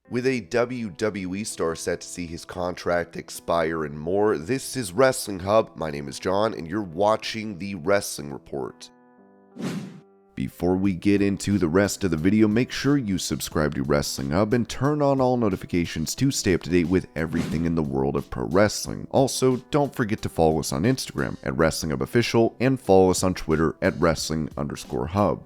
With a WWE star set to see his contract expire and more, this is Wrestling Hub. My name is John, and you're watching the Wrestling Report. Before we get into the rest of the video, make sure you subscribe to Wrestling Hub and turn on all notifications to stay up to date with everything in the world of pro wrestling. Also, don't forget to follow us on Instagram at Wrestling Hub Official and follow us on Twitter at Wrestling_Hub.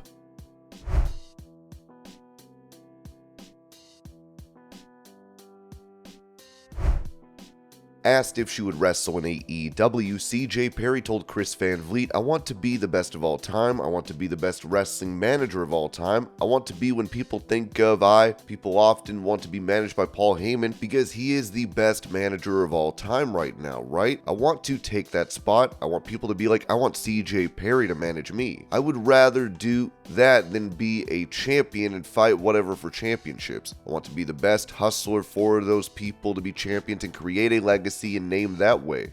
Asked if she would wrestle in AEW, CJ Perry told Chris Van Vliet, "I want to be the best of all time. I want to be the best wrestling manager of all time. I want to be when people think of people often want to be managed by Paul Heyman because he is the best manager of all time right now, right? I want to take that spot. I want people to be like, I want CJ Perry to manage me. I would rather do that than be a champion and fight whatever for championships. I want to be the best hustler for those people to be champions and create a legacy and name that way."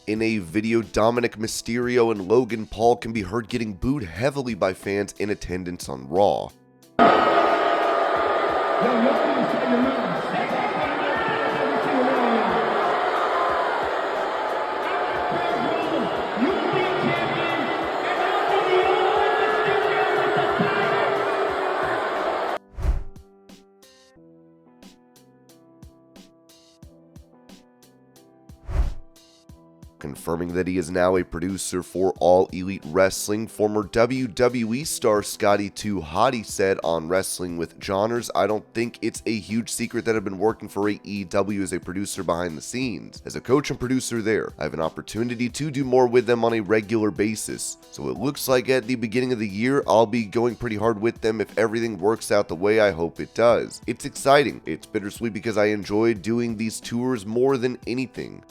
In a video, Dominik, Mysterio, and Logan Paul can be heard getting booed heavily by fans in attendance on Raw. Confirming that he is now a producer for All Elite Wrestling, former WWE star Scotty 2 Hottie said on Wrestling with Johners, "I don't think it's a huge secret that I've been working for AEW as a producer behind the scenes. As a coach and producer there, I have an opportunity to do more with them on a regular basis. So it looks like at the beginning of the year, I'll be going pretty hard with them if everything works out the way I hope it does. It's exciting. It's bittersweet because I enjoy doing these tours more than anything."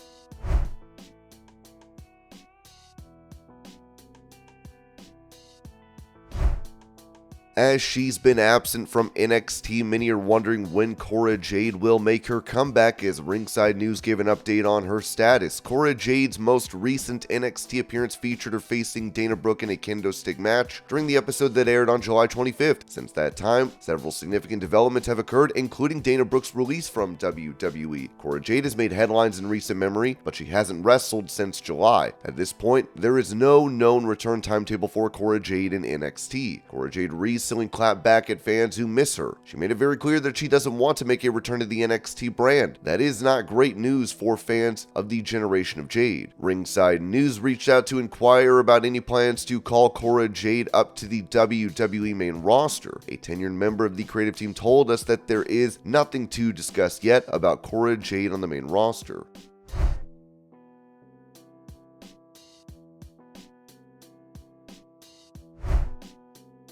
As she's been absent from NXT, many are wondering when Cora Jade will make her comeback, as Ringside News gave an update on her status. Cora Jade's most recent NXT appearance featured her facing Dana Brooke in a kendo stick match during the episode that aired on July 25th. Since that time, several significant developments have occurred, including Dana Brooke's release from WWE. Cora Jade has made headlines in recent memory, but she hasn't wrestled since July. At this point, there is no known return timetable for Cora Jade in NXT. Cora Jade recently clapped back at fans who miss her. She made it very clear that she doesn't want to make a return to the NXT brand. That is not great news for fans of the generation of Jade. Ringside News reached out to inquire about any plans to call Cora Jade up to the WWE main roster. A tenured member of the creative team told us that there is nothing to discuss yet about Cora Jade on the main roster.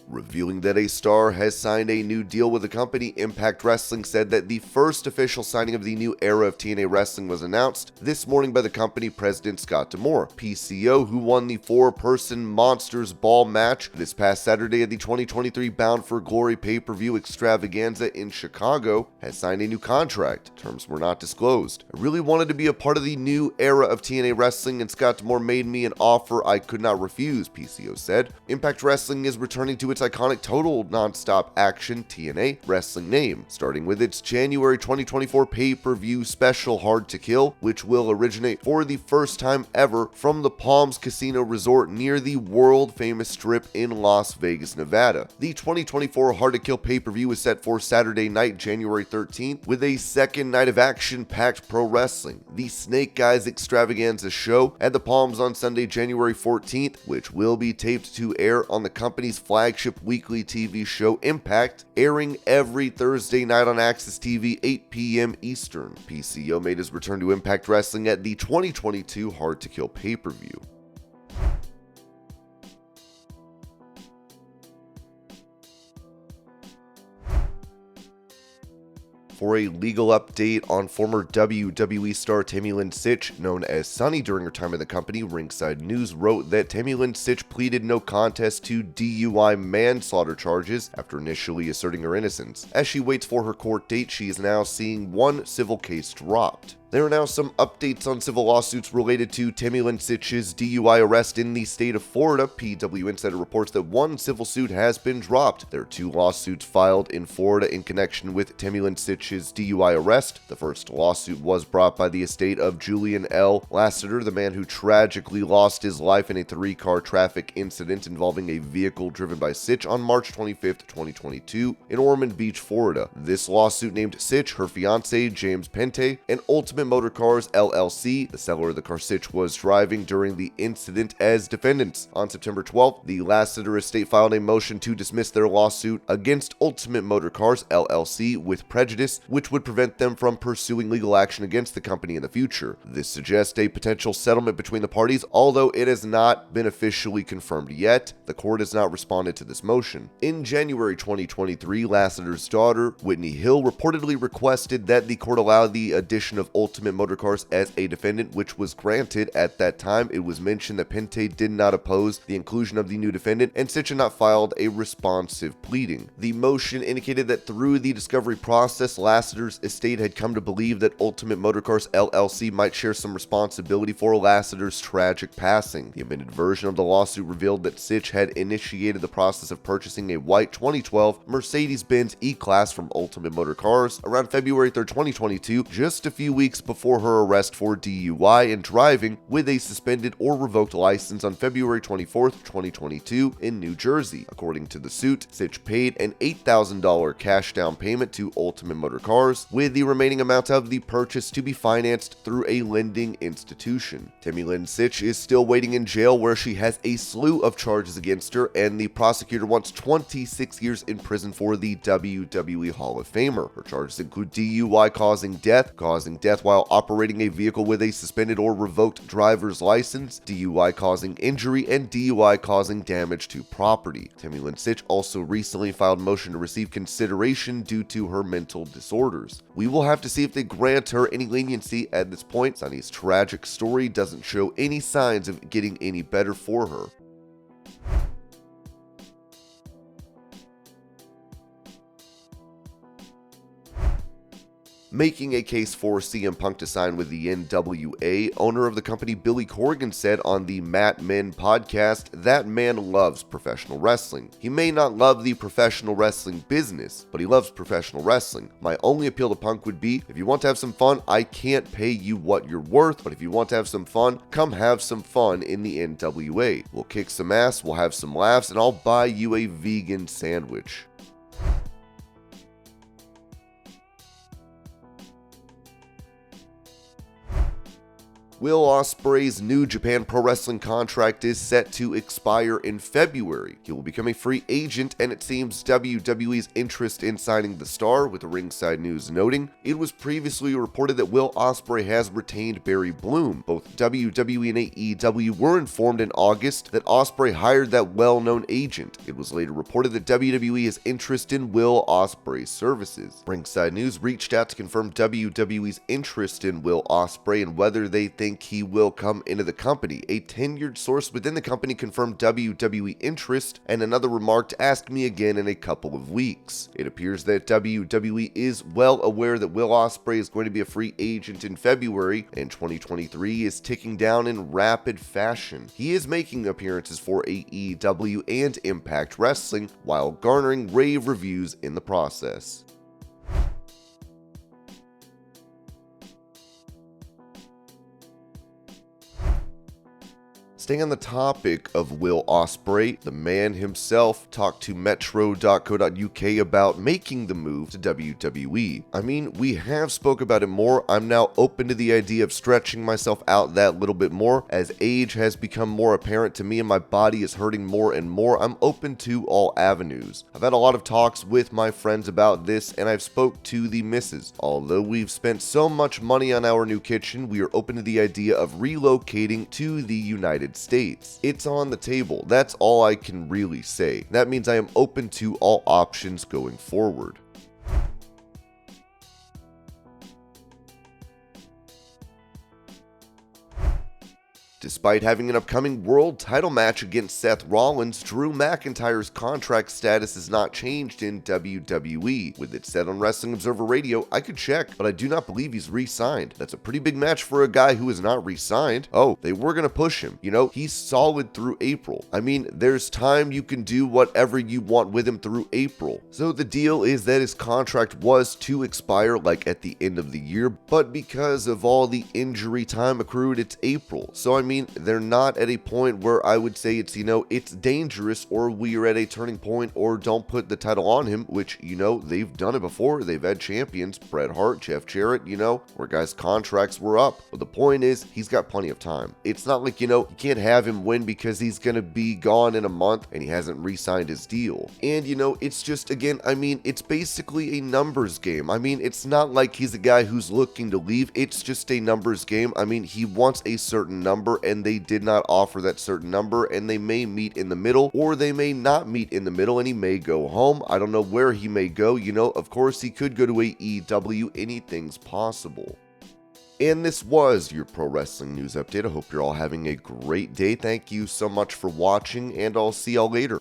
Revealing that a star has signed a new deal with the company, Impact Wrestling said that the first official signing of the new era of TNA Wrestling was announced this morning by the company president Scott D'Amore. PCO, who won the four-person Monsters Ball match this past Saturday at the 2023 Bound for Glory pay-per-view extravaganza in Chicago, has signed a new contract. Terms were not disclosed. "I really wanted to be a part of the new era of TNA Wrestling, and Scott D'Amore made me an offer I could not refuse," PCO said. Impact Wrestling is returning to its iconic Total Nonstop Action TNA wrestling name, starting with its January 2024 pay-per-view special Hard to Kill, which will originate for the first time ever from the Palms Casino Resort near the world-famous Strip in Las Vegas, Nevada. The 2024 Hard to Kill pay-per-view is set for Saturday night, January 13th, with a second night of action-packed pro wrestling, the Snake Guys Extravaganza show at the Palms on Sunday, January 14th, which will be taped to air on the company's flagship weekly TV show Impact, airing every Thursday night on Access TV, 8 p.m. Eastern. PCO made his return to Impact Wrestling at the 2022 Hard to Kill pay-per-view. For a legal update on former WWE star Tammy Lynn Sitch, known as Sunny during her time in the company, Ringside News wrote that Tammy Lynn Sitch pleaded no contest to DUI manslaughter charges after initially asserting her innocence. As she waits for her court date, she is now seeing one civil case dropped. There are now some updates on civil lawsuits related to Timmy Lincic's DUI arrest in the state of Florida. PW Insider reports that one civil suit has been dropped. There are two lawsuits filed in Florida in connection with Timmy Lincic's DUI arrest. The first lawsuit was brought by the estate of Julian L. Lassiter, the man who tragically lost his life in a three-car traffic incident involving a vehicle driven by Sitch on March 25, 2022 in Ormond Beach, Florida. This lawsuit named Sitch, her fiance James Pente, and Ultimate Motor Cars LLC, the seller of the car Sitch was driving during the incident, as defendants. On September 12th, the Lassiter estate filed a motion to dismiss their lawsuit against Ultimate Motor Cars LLC with prejudice, which would prevent them from pursuing legal action against the company in the future. This suggests a potential settlement between the parties, although it has not been officially confirmed yet. The court has not responded to this motion. In January 2023, Lassiter's daughter, Whitney Hill, reportedly requested that the court allow the addition of Ultimate Motor Cars as a defendant, which was granted. At that time, it was mentioned that Pente did not oppose the inclusion of the new defendant, and Sitch had not filed a responsive pleading. The motion indicated that through the discovery process, Lassiter's estate had come to believe that Ultimate Motor Cars LLC might share some responsibility for Lassiter's tragic passing. The amended version of the lawsuit revealed that Sitch had initiated the process of purchasing a white 2012 Mercedes-Benz E-Class from Ultimate Motor Cars around February 3, 2022, just a few weeks before her arrest for DUI and driving with a suspended or revoked license on February 24, 2022 in New Jersey. According to the suit, Sitch paid an $8,000 cash down payment to Ultimate Motor Cars, with the remaining amount of the purchase to be financed through a lending institution. Timmy Lincich is still waiting in jail, where she has a slew of charges against her, and the prosecutor wants 26 years in prison for the WWE Hall of Famer. Her charges include DUI causing death while operating a vehicle with a suspended or revoked driver's license, DUI causing injury, and DUI causing damage to property. Timmy Lincich also recently filed a motion to receive consideration due to her mental disorders. We will have to see if they grant her any leniency at this point. Sunny's tragic story doesn't show any signs of getting any better for her. Making a case for CM Punk to sign with the NWA, owner of the company Billy Corgan said on the Matt Men podcast, "That man loves professional wrestling. He may not love the professional wrestling business, but he loves professional wrestling. My only appeal to Punk would be, if you want to have some fun, I can't pay you what you're worth, but if you want to have some fun, come have some fun in the NWA. We'll kick some ass, we'll have some laughs, and I'll buy you a vegan sandwich." Will Ospreay's New Japan Pro Wrestling contract is set to expire in February. He will become a free agent, and it seems WWE's interest in signing the star, with the Ringside News noting, it was previously reported that Will Ospreay has retained Barry Bloom. Both WWE and AEW were informed in August that Ospreay hired that well-known agent. It was later reported that WWE has interest in Will Ospreay's services. Ringside News reached out to confirm WWE's interest in Will Ospreay and whether they think he will come into the company. A tenured source within the company confirmed WWE interest, and another remarked, "Ask me again in a couple of weeks." It appears that WWE is well aware that Will Ospreay is going to be a free agent in February, and 2023 is ticking down in rapid fashion. He is making appearances for AEW and Impact Wrestling, while garnering rave reviews in the process. Staying on the topic of Will Ospreay, the man himself talked to metro.co.uk about making the move to WWE. I mean, we have spoke about it more. I'm now open to the idea of stretching myself out that little bit more. As age has become more apparent to me and my body is hurting more and more, I'm open to all avenues. I've had a lot of talks with my friends about this, and I've spoke to the missus. Although we've spent so much money on our new kitchen, we are open to the idea of relocating to the United States. It's on the table. That's all I can really say. That means I am open to all options going forward. Despite having an upcoming world title match against Seth Rollins, Drew McIntyre's contract status is not changed in WWE. With it said on Wrestling Observer Radio, I could check, but I do not believe he's re-signed. That's a pretty big match for a guy who is not re-signed. Oh, they were gonna push him. He's solid through April. I mean, there's time you can do whatever you want with him through April. So the deal is that his contract was to expire like at the end of the year, but because of all the injury time accrued, it's April. So I mean, they're not at a point where I would say it's, it's dangerous or we are at a turning point or don't put the title on him, which, they've done it before. They've had champions, Bret Hart, Jeff Jarrett, where guys' contracts were up. But the point is, he's got plenty of time. It's not like, you can't have him win because he's going to be gone in a month and he hasn't re-signed his deal. And, it's just, again, I mean, it's basically a numbers game. I mean, it's not like he's a guy who's looking to leave. It's just a numbers game. I mean, he wants a certain number and they did not offer that certain number, and they may meet in the middle or they may not meet in the middle and he may go home. I don't know where he may go. Of course, he could go to AEW. Anything's possible. And this was your Pro Wrestling News Update. I hope you're all having a great day. Thank you so much for watching, and I'll see y'all later.